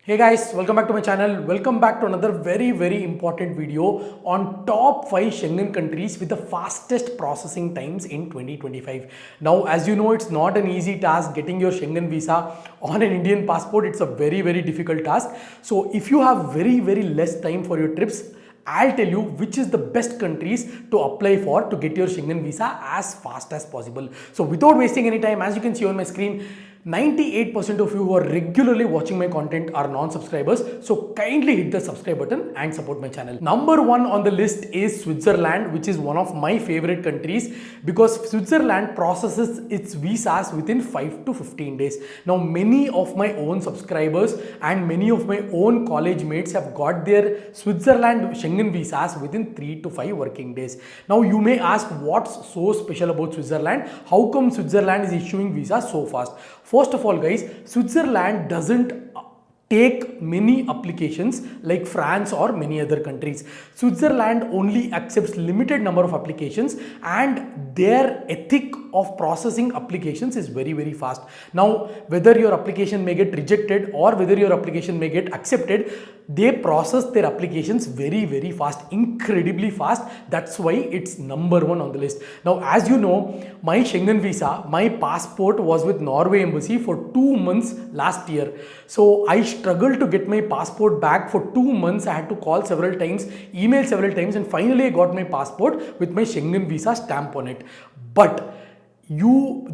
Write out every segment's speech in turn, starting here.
Hey guys, welcome back to my channel. Welcome back to another very important video on top 5 Schengen countries with the fastest processing times in 2025. Now, as you know, it's not an easy task getting your Schengen visa on an Indian passport. It's a very difficult task. So if you have very less time for your trips, I'll tell you which is the best countries to apply for to get your Schengen visa as fast as possible. So without wasting any time, as you can see on my screen, 98% of you who are regularly watching my content are non-subscribers, so kindly hit the subscribe button and support my channel. Number 1 on the list is Switzerland, which is one of my favorite countries because Switzerland processes its visas within 5 to 15 days. Now many of my own subscribers and many of my own college mates have got their Switzerland Schengen visas within 3 to 5 working days. Now you may ask, what's so special about Switzerland? How come Switzerland is issuing visas so fast? First of all, guys, Switzerland doesn't take many applications like France or many other countries. Switzerland only accepts limited number of applications and their ethic of processing applications is very fast. Now, whether your application may get rejected or whether your application may get accepted, they process their applications very fast, incredibly fast. That's why it's number 1 on the list. Now, as you know, my Schengen visa, my passport was with Norway Embassy for 2 months last year. So I struggled to get my passport back for 2 months. I had to call several times, email several times, and finally I got my passport with my Schengen visa stamp on it. But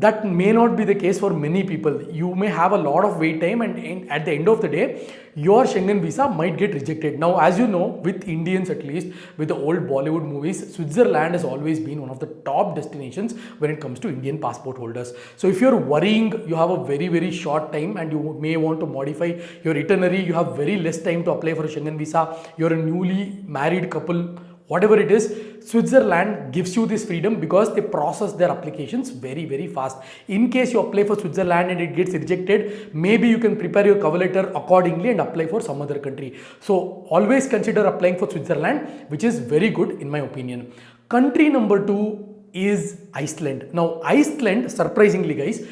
that may not be the case for many people. You may have a lot of wait time and at the end of the day your Schengen visa might get rejected. Now, as you know, with Indians, at least with the old Bollywood movies, Switzerland has always been one of the top destinations when it comes to Indian passport holders. So if you're worrying you have a very short time and you may want to modify your itinerary, you have very less time to apply for a Schengen visa, you're a newly married couple, whatever it is, Switzerland gives you this freedom because they process their applications very fast. In case you apply for Switzerland and it gets rejected, maybe you can prepare your cover letter accordingly and apply for some other country. So always consider applying for Switzerland, which is very good in my opinion. Country number 2 is Iceland. Now Iceland, surprisingly guys,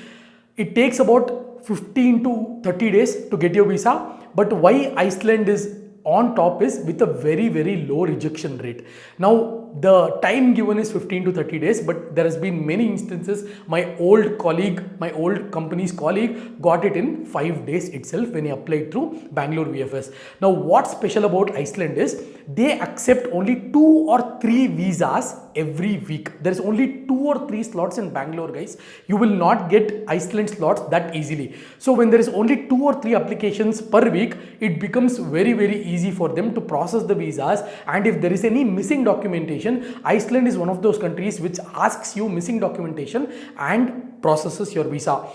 it takes about 15 to 30 days to get your visa. But why Iceland is on top is with a very low rejection rate. Now the time given is 15 to 30 days, but there has been many instances. My old company's colleague got it in 5 days itself when he applied through Bangalore VFS. Now what's special about Iceland is they accept only 2 or 3 visas every week. There is only 2 or 3 slots in Bangalore, guys. You will not get Iceland slots that easily. So when there is only 2 or 3 applications per week, it becomes very easy for them to process the visas. And if there is any missing documentation, Iceland is one of those countries which asks you missing documentation and processes your visa.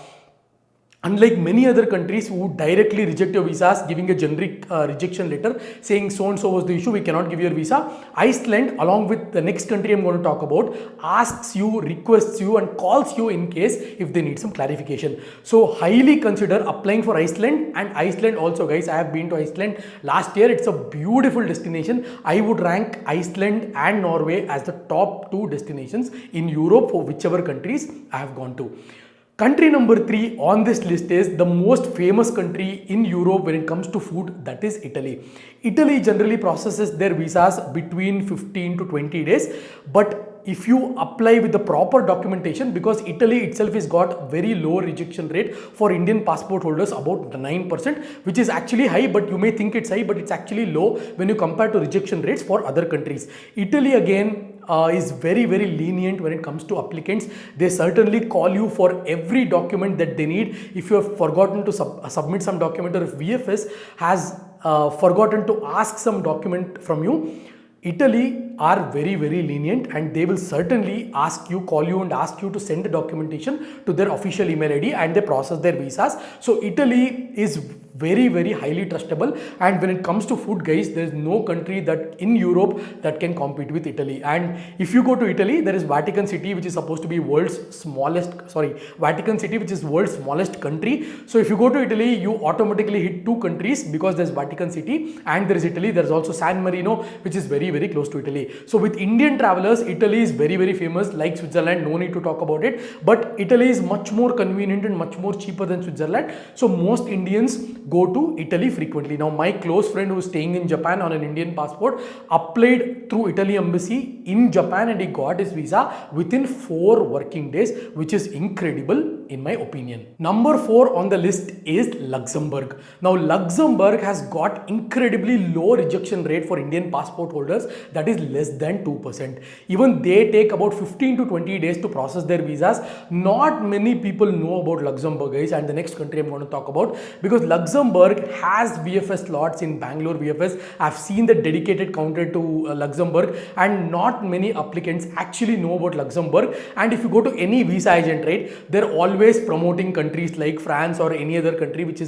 Unlike many other countries who directly reject your visas, giving a generic rejection letter saying so and so was the issue, we cannot give you your visa, Iceland, along with the next country I'm going to talk about, asks you, requests you and calls you in case if they need some clarification. So highly consider applying for Iceland. And Iceland also, guys, I have been to Iceland last year. It's a beautiful destination. I would rank Iceland and Norway as the top 2 destinations in Europe for whichever countries I have gone to. Country number 3 on this list is the most famous country in Europe when it comes to food, that is Italy. Italy generally processes their visas between 15 to 20 days, but if you apply with the proper documentation, because Italy itself has got very low rejection rate for Indian passport holders, about 9%, which is actually high, but you may think it's high, but it's actually low when you compare to rejection rates for other countries. Italy again is very lenient when it comes to applicants. They certainly call you for every document that they need. If you have forgotten to submit some document, or if VFS has forgotten to ask some document from you, Italy are very lenient and they will certainly call you and ask you to send the documentation to their official email ID and they process their visas. So Italy is very highly trustable. And when it comes to food, guys, there is no country that in Europe that can compete with Italy. And if you go to Italy, there is Vatican City, which is supposed to be Vatican City, which is world's smallest country. So if you go to Italy, you automatically hit 2 countries because there's Vatican City and there is Italy. There's also San Marino, which is very close to Italy. So with Indian travelers, Italy is very famous, like Switzerland, no need to talk about it. But Italy is much more convenient and much more cheaper than Switzerland. So most Indians go to Italy frequently. Now, my close friend who is staying in Japan on an Indian passport applied through Italy embassy in Japan and he got his visa within 4 working days, which is incredible in my opinion. Number 4 on the list is Luxembourg. Now, Luxembourg has got incredibly low rejection rate for Indian passport holders, that is less than 2%. Even they take about 15 to 20 days to process their visas. Not many people know about Luxembourg, guys, and the next country I'm going to talk about, because Luxembourg has VFS slots in Bangalore VFS. I've seen the dedicated counter to Luxembourg, and not many applicants actually know about Luxembourg. And if you go to any visa agent, right, they're always promoting countries like France or any other country which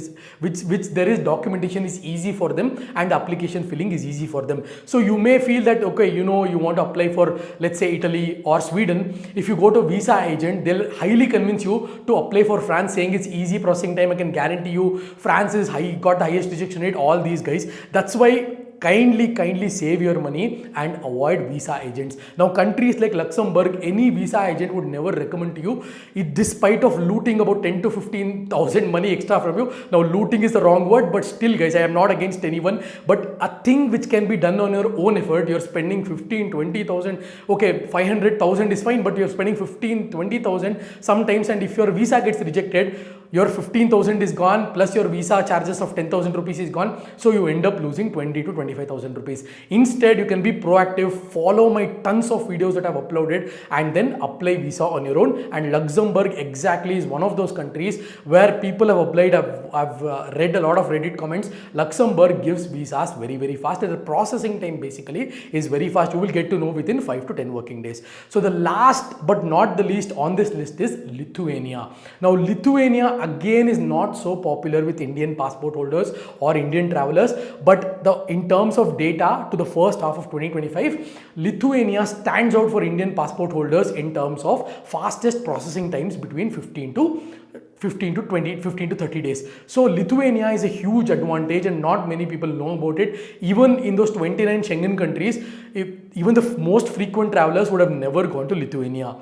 there is documentation is easy for them and application filling is easy for them. So you may feel that, okay, you want to apply for, let's say, Italy or Sweden. If you go to visa agent, they'll highly convince you to apply for France, saying it's easy processing time. I can guarantee you France is got the highest rejection rate, all these guys. That's why kindly save your money and avoid visa agents. Now, countries like Luxembourg, any visa agent would never recommend to you, despite of looting about 10 to 15,000 money extra from you. Now, looting is the wrong word, but still, guys, I am not against anyone, but a thing which can be done on your own effort. You're spending 15, 20,000, okay, 500,000 is fine, but you're spending 15, 20,000 sometimes, and if your visa gets rejected, your 15,000 is gone, plus your visa charges of 10,000 rupees is gone. So you end up losing 20 to 25,000 rupees. Instead, you can be proactive, follow my tons of videos that I've uploaded, and then apply visa on your own. And Luxembourg exactly is one of those countries where people have applied. I've read a lot of Reddit comments. Luxembourg gives visas very fast. The processing time basically is very fast. You will get to know within 5 to 10 working days. So the last but not the least on this list is Lithuania. Now, Lithuania again is not so popular with Indian passport holders or Indian travelers, but in terms of data to the first half of 2025, Lithuania stands out for Indian passport holders in terms of fastest processing times between 15 to 30 days. So Lithuania is a huge advantage and not many people know about it. Even in those 29 Schengen countries, even the most frequent travelers would have never gone to Lithuania.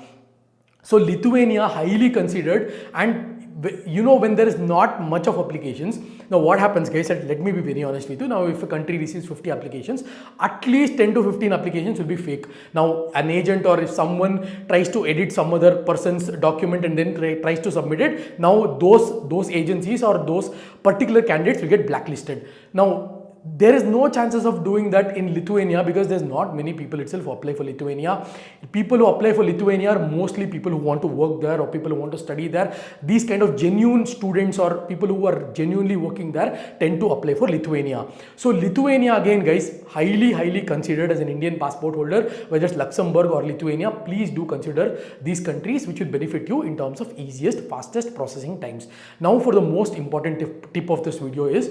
So Lithuania highly considered, and when there is not much of applications, now what happens, guys, let me be very honest with you. Now, if a country receives 50 applications, at least 10 to 15 applications will be fake. Now, an agent or if someone tries to edit some other person's document and then tries to submit it, now those agencies or those particular candidates will get blacklisted. Now, there is no chances of doing that in Lithuania because there's not many people itself who apply for Lithuania. People who apply for Lithuania are mostly people who want to work there or people who want to study there. These kind of genuine students or people who are genuinely working there tend to apply for Lithuania. So Lithuania again, guys, highly considered as an Indian passport holder, whether it's Luxembourg or Lithuania. Please do consider these countries which will benefit you in terms of easiest, fastest processing times. Now, for the most important tip of this video is,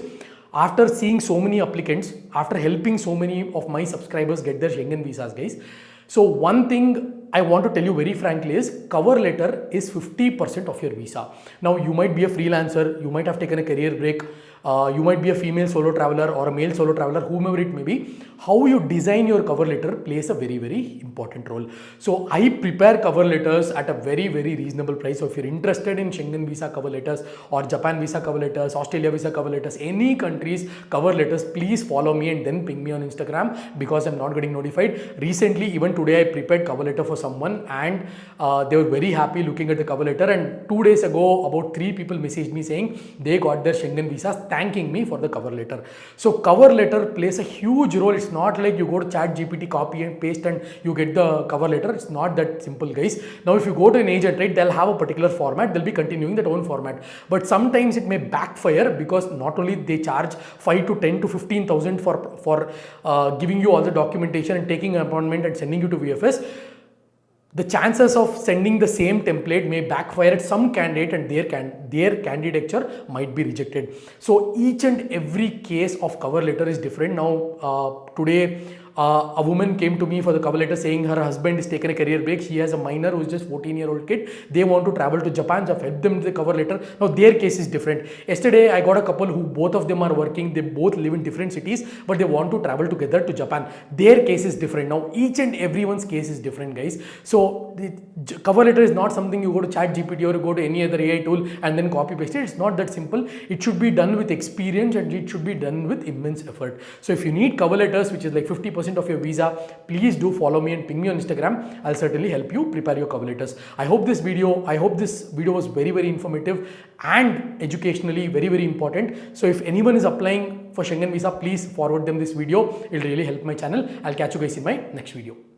after seeing so many applicants, after helping so many of my subscribers get their Schengen visas, guys, so one thing I want to tell you very frankly is cover letter is 50% of your visa. Now, you might be a freelancer, you might have taken a career break, you might be a female solo traveler or a male solo traveler, whomever it may be. How you design your cover letter plays a very important role. So I prepare cover letters at a very reasonable price. So if you're interested in Schengen visa cover letters or Japan visa cover letters, Australia visa cover letters, any countries cover letters, please follow me and then ping me on Instagram because I'm not getting notified. Recently, even today, I prepared cover letter for someone and they were very happy looking at the cover letter, and 2 days ago about 3 people messaged me saying they got their Schengen visas, thanking me for the cover letter. So cover letter plays a huge role. It's not like you go to ChatGPT, copy and paste and you get the cover letter. It's not that simple, guys. Now, if you go to an agent, right, they'll have a particular format, they'll be continuing that own format, but sometimes it may backfire because not only they charge 5 to 10 to 15,000 for giving you all the documentation and taking an appointment and sending you to VFS. The chances of sending the same template may backfire at some candidate and their candidature might be rejected. So each and every case of cover letter is different. Now, today A woman came to me for the cover letter saying her husband is taking a career break. She has a minor who is just 14-year-old kid. They want to travel to Japan. So I've helped them with the cover letter. Now their case is different. Yesterday I got a couple who both of them are working. They both live in different cities, but they want to travel together to Japan. Their case is different. Now each and everyone's case is different, guys. So the cover letter is not something you go to ChatGPT or you go to any other AI tool and then copy paste it. It's not that simple. It should be done with experience and it should be done with immense effort. So if you need cover letters, which is like 50% of your visa, please do follow me and ping me on Instagram. I'll certainly help you prepare your cover letters. I hope this video was very, very informative and educationally very, very important. So if anyone is applying for Schengen visa, please forward them this video. It'll really help my channel. I'll catch you guys in my next video.